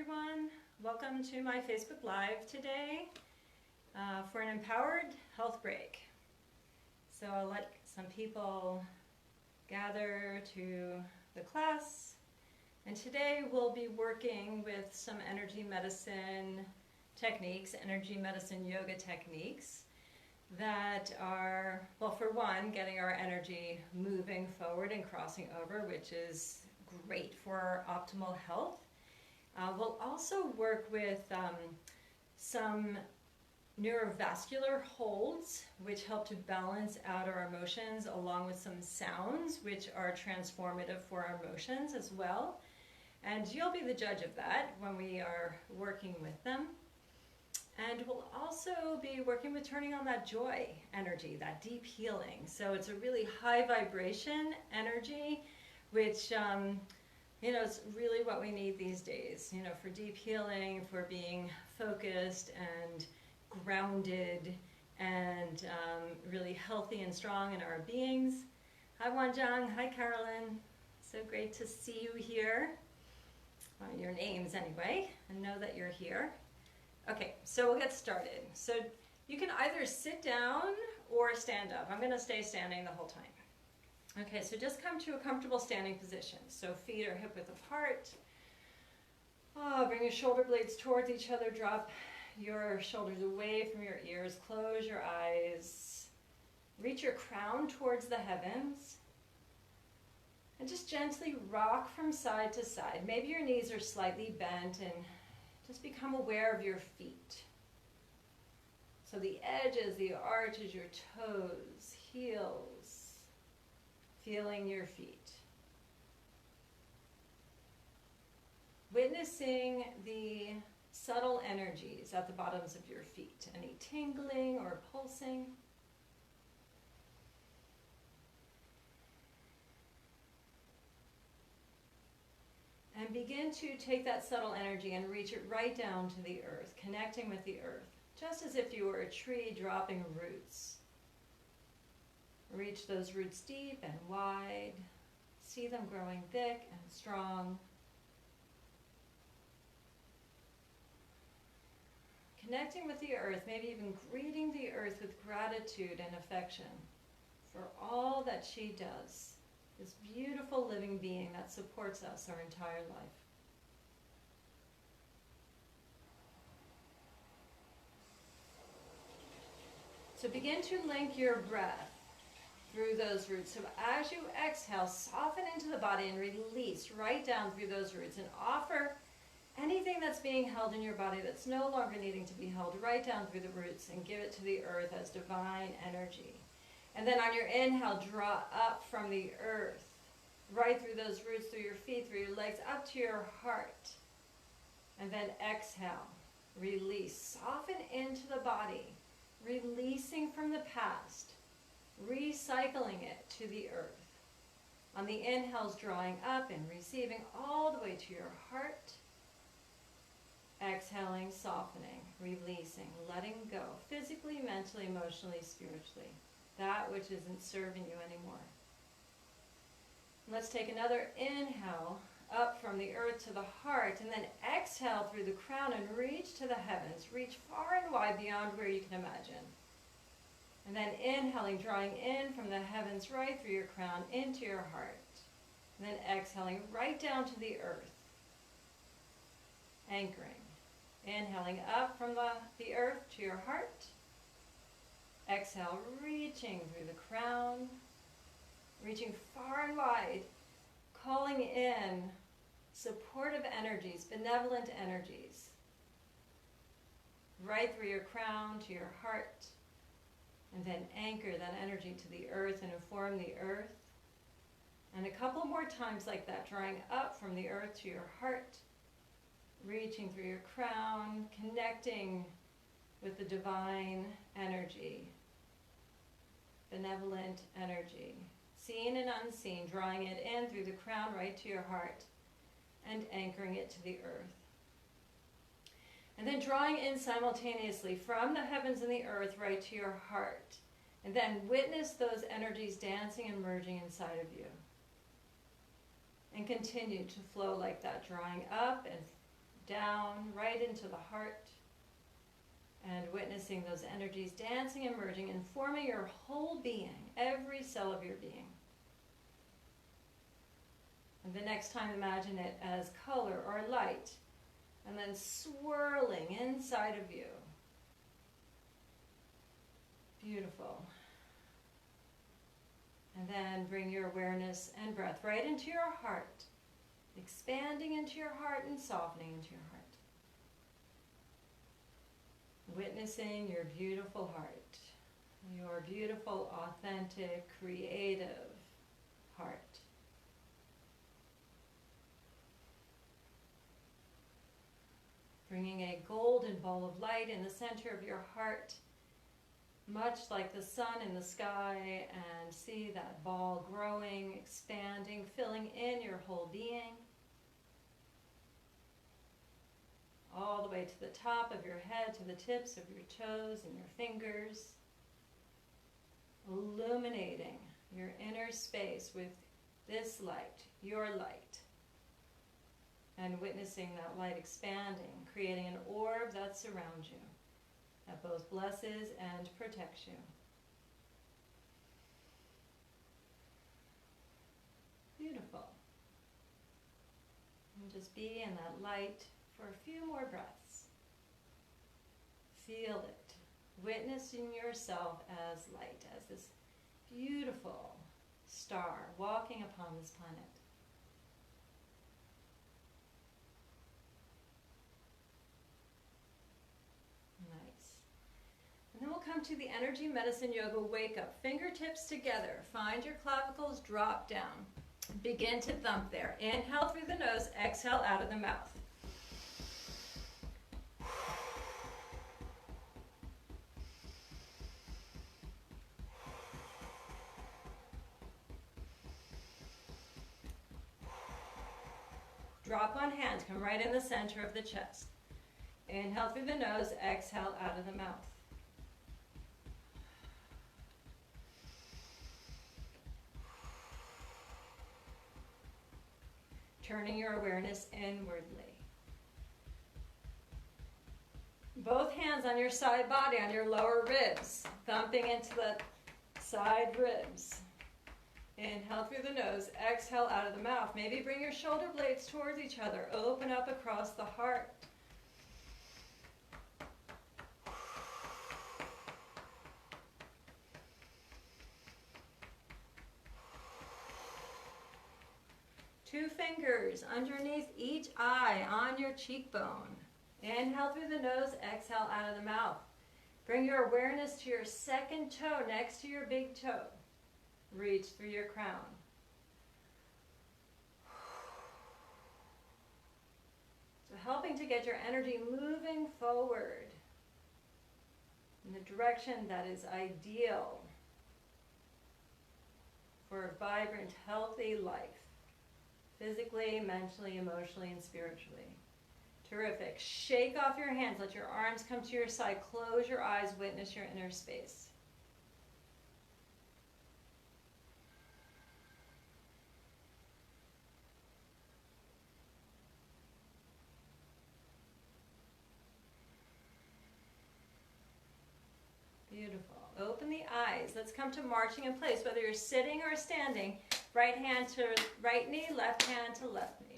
everyone. Welcome to my Facebook Live today for an empowered health break. So I'll let some people gather to the class, and today we'll be working with some energy medicine techniques, energy medicine yoga techniques that are, well, for one, getting our energy moving forward and crossing over, which is great for our optimal health. We'll also work with some neurovascular holds, which help to balance out our emotions, along with some sounds, which are transformative for our emotions as well. And you'll be the judge of that when we are working with them. And we'll also be working with turning on that joy energy, that deep healing. So it's a really high vibration energy, which it's really what we need these days, for deep healing, for being focused and grounded and really healthy and strong in our beings. Hi Wanjang, hi Carolyn. So great to see you here. Your names anyway, and know that you're here. Okay, so we'll get started. So you can either sit down or stand up. I'm going to stay standing the whole time. Okay, so just come to a comfortable standing position. So feet are hip width apart. Bring your shoulder blades towards each other. Drop your shoulders away from your ears. Close your eyes. Reach your crown towards the heavens. And just gently rock from side to side. Maybe your knees are slightly bent, and just become aware of your feet. So the edges, the arches, your toes, heels, feeling your feet. Witnessing the subtle energies at the bottoms of your feet. Any tingling or pulsing. And begin to take that subtle energy and reach it right down to the earth, connecting with the earth, just as if you were a tree dropping roots. Reach those roots deep and wide. See them growing thick and strong. Connecting with the earth, maybe even greeting the earth with gratitude and affection for all that she does. This beautiful living being that supports us our entire life. So begin to link your breath through those roots. So as you exhale, soften into the body and release right down through those roots, and offer anything that's being held in your body that's no longer needing to be held right down through the roots, and give it to the earth as divine energy. And then on your inhale, draw up from the earth, right through those roots, through your feet, through your legs, up to your heart. And then exhale, release, soften into the body, releasing from the past, recycling it to the earth. On the inhales, drawing up and receiving all the way to your heart. Exhaling, softening, releasing, letting go, physically, mentally, emotionally, spiritually. That which isn't serving you anymore. Let's take another inhale up from the earth to the heart, and then exhale through the crown and reach to the heavens. Reach far and wide beyond where you can imagine. And then inhaling, drawing in from the heavens right through your crown into your heart. And then exhaling right down to the earth. Anchoring. Inhaling up from the earth to your heart. Exhale, reaching through the crown, reaching far and wide, calling in supportive energies, benevolent energies, right through your crown to your heart, and then anchor that energy to the earth and inform the earth. And a couple more times like that, drawing up from the earth to your heart, reaching through your crown, connecting with the divine energy, benevolent energy, seen and unseen, drawing it in through the crown right to your heart and anchoring it to the earth. And then drawing in simultaneously from the heavens and the earth right to your heart. And then witness those energies dancing and merging inside of you. And continue to flow like that, drawing up and down right into the heart, and witnessing those energies dancing and merging and forming your whole being, every cell of your being. And the next time, imagine it as color or light, and then swirling inside of you. Beautiful. And then bring your awareness and breath right into your heart, expanding into your heart and softening into your heart. Witnessing your beautiful heart, your beautiful, authentic, creative heart. Bringing a golden ball of light in the center of your heart, much like the sun in the sky, and see that ball growing, expanding, filling in your whole being, all the way to the top of your head, to the tips of your toes and your fingers, illuminating your inner space with this light, your light, and witnessing that light expanding, creating an orb that surrounds you, that both blesses and protects you. Beautiful. And just be in that light for a few more breaths. Feel it. Witnessing yourself as light, as this beautiful star walking upon this planet. Nice. And then we'll come to the Energy Medicine Yoga Wake Up. Fingertips together. Find your clavicles, drop down. Begin to thump there. Inhale through the nose, exhale out of the mouth. Drop on hands, come right in the center of the chest. Inhale through the nose, exhale out of the mouth. Turning your awareness inwardly. Both hands on your side body, on your lower ribs, thumping into the side ribs. Inhale through the nose, exhale out of the mouth. Maybe bring your shoulder blades towards each other. Open up across the heart. Two fingers underneath each eye on your cheekbone. Inhale through the nose, exhale out of the mouth. Bring your awareness to your second toe next to your big toe. Reach through your crown. So helping to get your energy moving forward in the direction that is ideal for a vibrant, healthy life. Physically, mentally, emotionally, and spiritually. Terrific. Shake off your hands. Let your arms come to your side. Close your eyes. Witness your inner space. Beautiful. Open the eyes. Let's come to marching in place. Whether you're sitting or standing, right hand to right knee, left hand to left knee.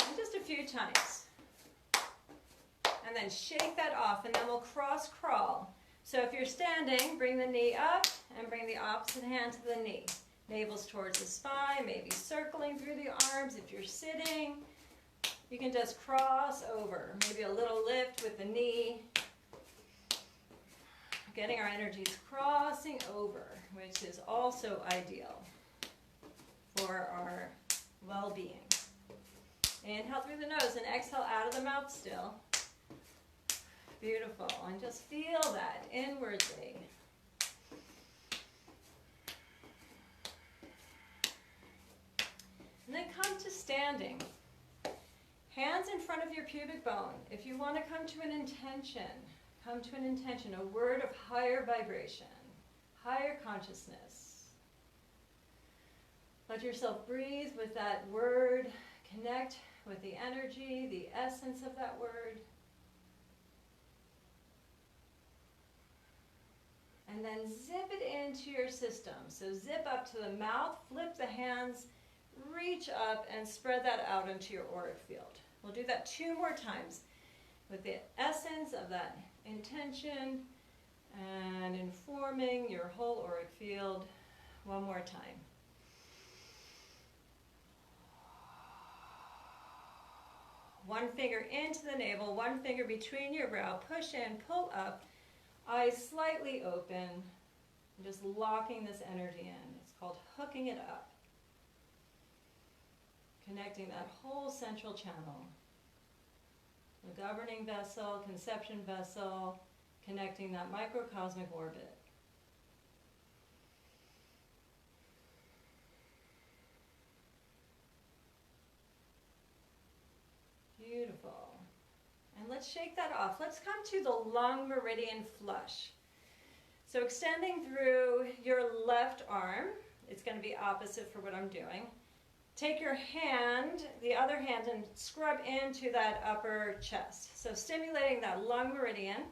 And just a few times. And then shake that off, and then we'll cross crawl. So if you're standing, bring the knee up and bring the opposite hand to the knee. Navel's towards the spine, maybe circling through the arms. If you're sitting, you can just cross over. Maybe a little lift with the knee. Getting our energies crossing over, which is also ideal for our well-being. Inhale through the nose and exhale out of the mouth still. Beautiful. And just feel that inwardly. And then come to standing. Hands in front of your pubic bone. If you want to come to an intention, come to an intention, a word of higher vibration, higher consciousness. Let yourself breathe with that word, connect with the energy, the essence of that word. And then zip it into your system. So zip up to the mouth, flip the hands, reach up and spread that out into your auric field. We'll do that 2 more times with the essence of that intention and informing your whole auric field. 1 more time. One finger into the navel, 1 finger between your brow, push in, pull up, eyes slightly open, and just locking this energy in. It's called hooking it up. Connecting that whole central channel. The governing vessel, conception vessel, connecting that microcosmic orbit. Beautiful. And let's shake that off. Let's come to the lung meridian flush. So extending through your left arm, it's going to be opposite for what I'm doing. Take your hand, the other hand, and scrub into that upper chest. So stimulating that lung meridian.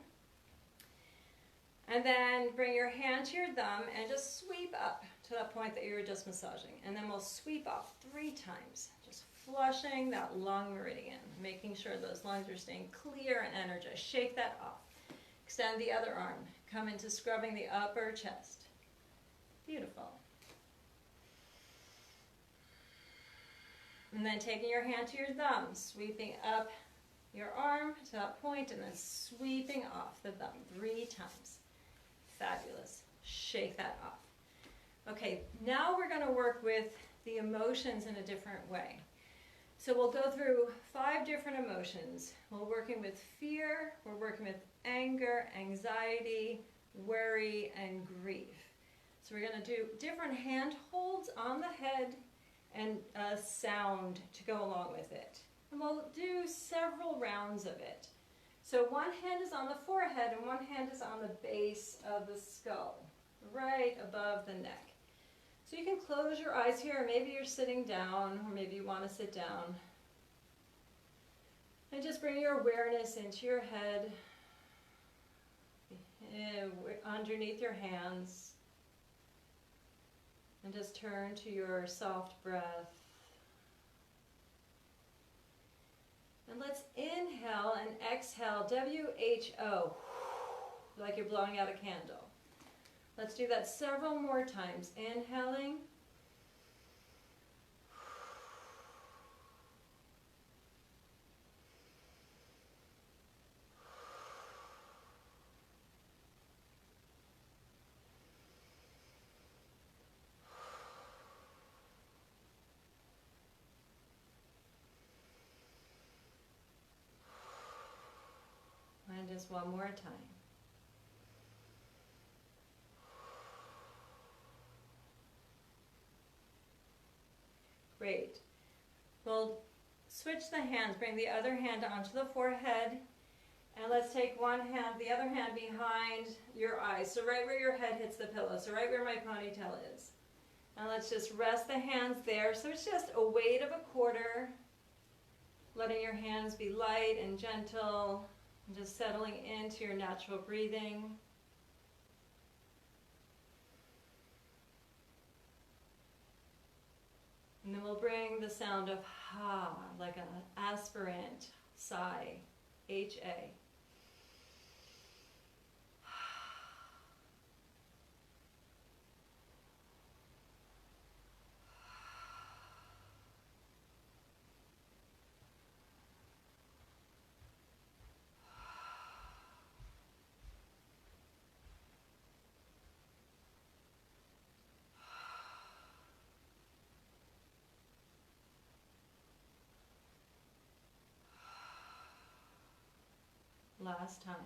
And then bring your hand to your thumb and just sweep up to that point that you were just massaging. And then we'll sweep off 3 times, just flushing that lung meridian, making sure those lungs are staying clear and energized. Shake that off. Extend the other arm. Come into scrubbing the upper chest. Beautiful. And then taking your hand to your thumb, sweeping up your arm to that point, and then sweeping off the thumb 3 times. Fabulous. Shake that off. Okay, now we're going to work with the emotions in a different way. So we'll go through 5 different emotions. We're working with fear, we're working with anger, anxiety, worry, and grief. So we're going to do different hand holds on the head and a sound to go along with it. And we'll do several rounds of it. So 1 hand is on the forehead and 1 hand is on the base of the skull, right above the neck. So you can close your eyes here, or maybe you're sitting down, or maybe you want to sit down. And just bring your awareness into your head, underneath your hands. And just turn to your soft breath. And let's inhale and exhale, WHO, like you're blowing out a candle. Let's do that several more times. Inhaling. And just one more time. Great. We'll switch the hands. Bring the other hand onto the forehead. And let's take one hand, the other hand behind your eyes. So right where your head hits the pillow. So right where my ponytail is. And let's just rest the hands there. So it's just a weight of a quarter. Letting your hands be light and gentle. And just settling into your natural breathing. And then we'll bring the sound of ha, like an aspirant sigh, H-A. Last time.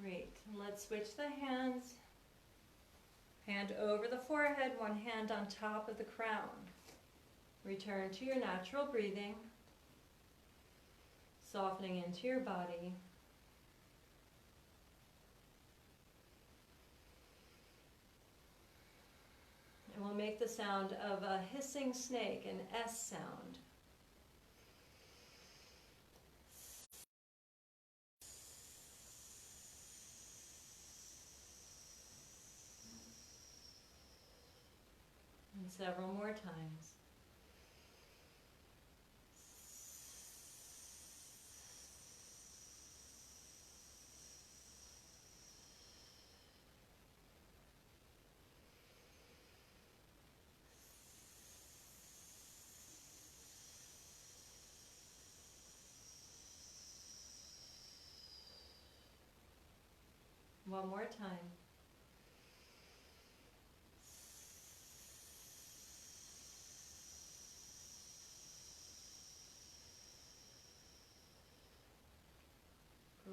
Great. Let's switch the hands. Hand over the forehead, one hand on top of the crown. Return to your natural breathing. Softening into your body. the sound of a hissing snake, an S sound. And several more times. One more time.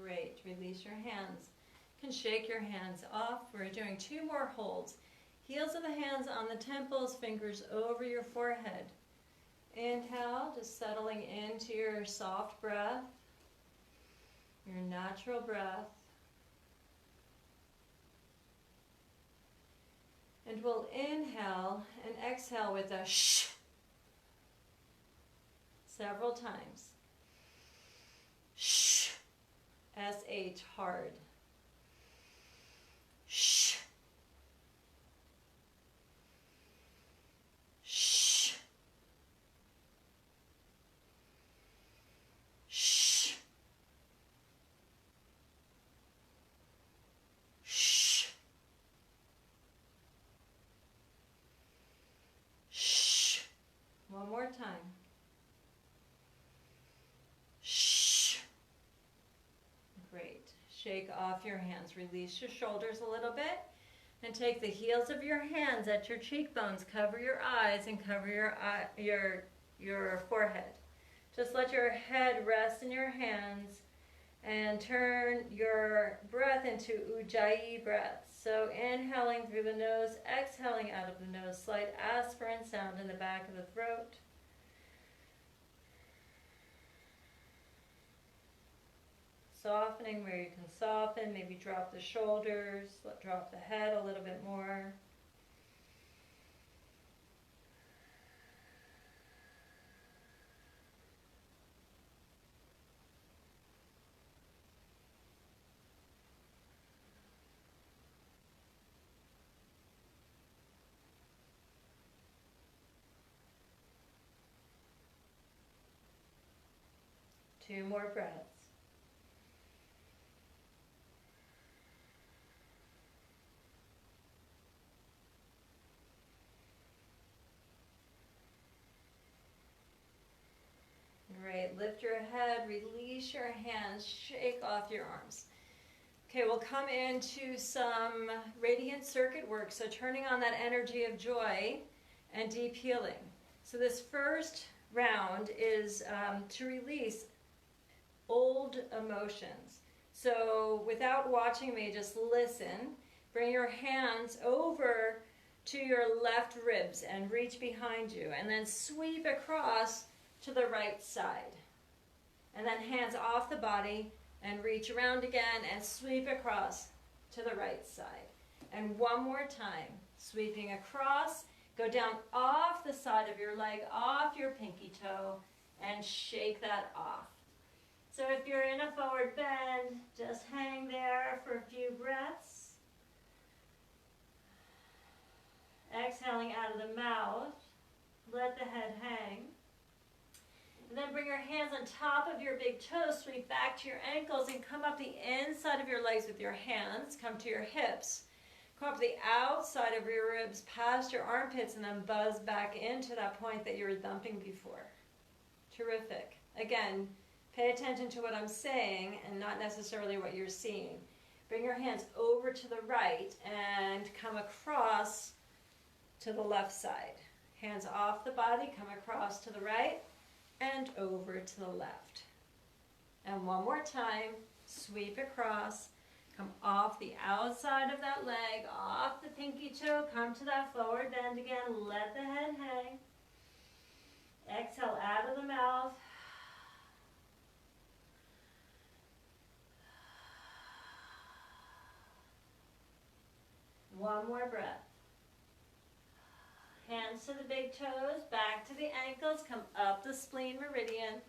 Great. Release your hands. You can shake your hands off. We're doing 2 more holds. Heels of the hands on the temples, fingers over your forehead. Inhale, just settling into your soft breath, your natural breath. And we'll inhale and exhale with a shh several times. Shh. S-H, hard. Shh. Shh. Shh. Shh. Shh. One more time. Shh. Great. Shake off your hands. Release your shoulders a little bit. And take the heels of your hands at your cheekbones. Cover your eyes and cover your forehead. Just let your head rest in your hands and turn your breath into Ujjayi breath. So inhaling through the nose, exhaling out of the nose. Slight aspirant sound in the back of the throat. Softening where you can soften, maybe drop the shoulders, drop the head a little bit more. Two more breaths. Great. Lift your head, release your hands, shake off your arms. Okay, we'll come into some radiant circuit work. So turning on that energy of joy and deep healing. So this first round is to release old emotions. So without watching me, just listen. Bring your hands over to your left ribs and reach behind you. And then sweep across to the right side. And then hands off the body and reach around again and sweep across to the right side. And one more time, sweeping across, go down off the side of your leg, off your pinky toe, and shake that off. So if you're in a forward bend, just hang there for a few breaths. Exhaling out of the mouth, let the head hang. And then bring your hands on top of your big toes, sweep back to your ankles and come up the inside of your legs with your hands. Come to your hips. Come up the outside of your ribs past your armpits and then buzz back into that point that you were thumping before. Terrific. Again, pay attention to what I'm saying and not necessarily what you're seeing. Bring your hands over to the right and come across to the left side. Hands off the body, come across to the right and over to the left. And one more time, sweep across, come off the outside of that leg, off the pinky toe, come to that forward bend again, let the head hang. Exhale out of the mouth. One more breath. Hands to the big toes, back to the ankles, come up the spleen meridian,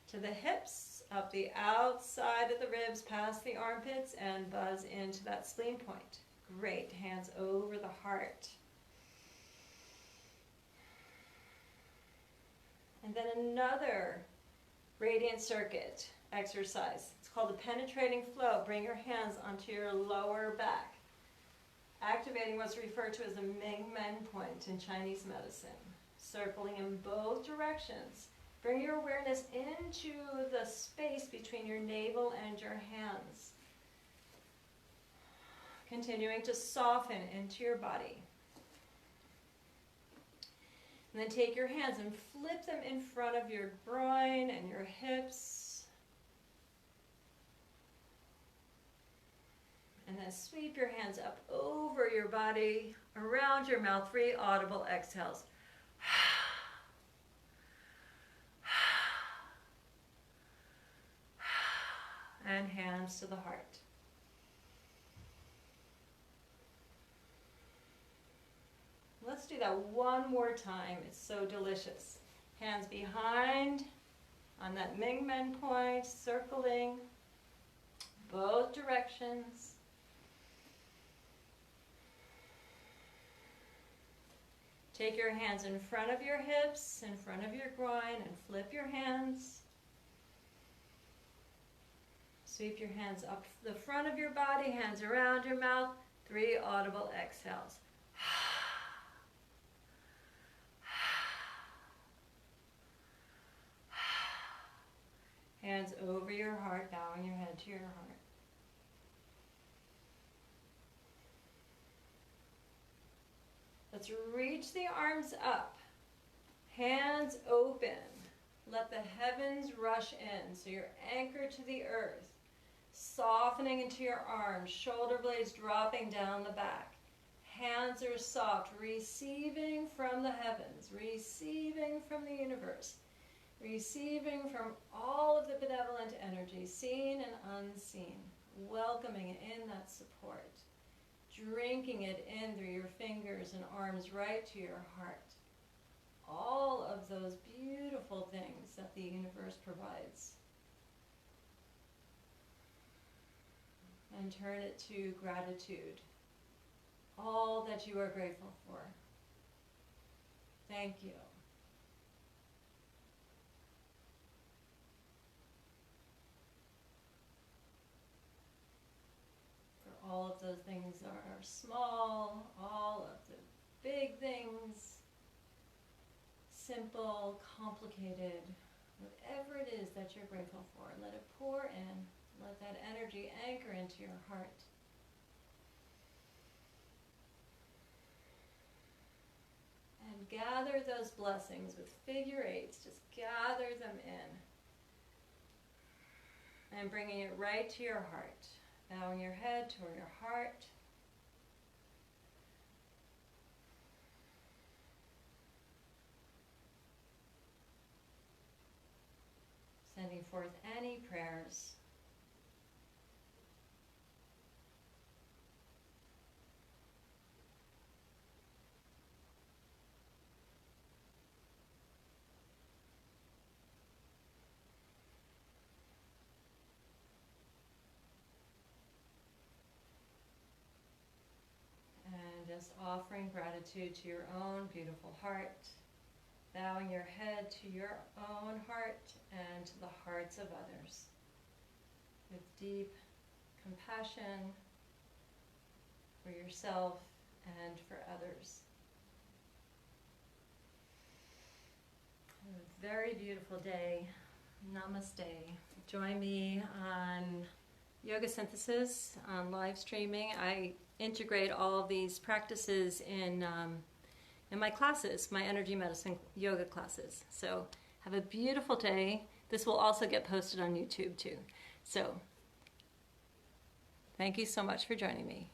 to the hips, up the outside of the ribs, past the armpits, and buzz into that spleen point. Great. Hands over the heart. And then another radiant circuit exercise. It's called the penetrating flow. Bring your hands onto your lower back, activating what's referred to as the Ming Men point in Chinese medicine, circling in both directions. Bring your awareness into the space between your navel and your hands, continuing to soften into your body. And then take your hands and flip them in front of your groin and your hips. And then sweep your hands up over your body, around your mouth, 3 audible exhales. And hands to the heart. Let's do that one more time. It's so delicious. Hands behind on that Ming Men point, circling both directions. Take your hands in front of your hips, in front of your groin, and flip your hands. Sweep your hands up the front of your body, hands around your mouth, 3 audible exhales. Hands over your heart, bowing your head to your heart. Let's reach the arms up, hands open. Let the heavens rush in, so you're anchored to the earth, softening into your arms, shoulder blades dropping down the back. Hands are soft, receiving from the heavens, receiving from the universe, receiving from all of the benevolent energy, seen and unseen, welcoming in that support, drinking it in through your fingers and arms right to your heart. All of those beautiful things that the universe provides. And turn it to gratitude. All that you are grateful for. Thank you. For all of those things that are small, all of the big things, simple, complicated, whatever it is that you're grateful for, let it pour in. Let that energy anchor into your heart. And gather those blessings with figure eights. Just gather them in. And bringing it right to your heart. Bowing your head toward your heart. Sending forth any prayers. Just offering gratitude to your own beautiful heart, bowing your head to your own heart and to the hearts of others with deep compassion for yourself and for others. Have a very beautiful day. Namaste. Join me on Yoga Synthesis on live streaming. I integrate all of these practices in my classes, my energy medicine yoga classes. So have a beautiful day. This will also get posted on YouTube too. So thank you so much for joining me.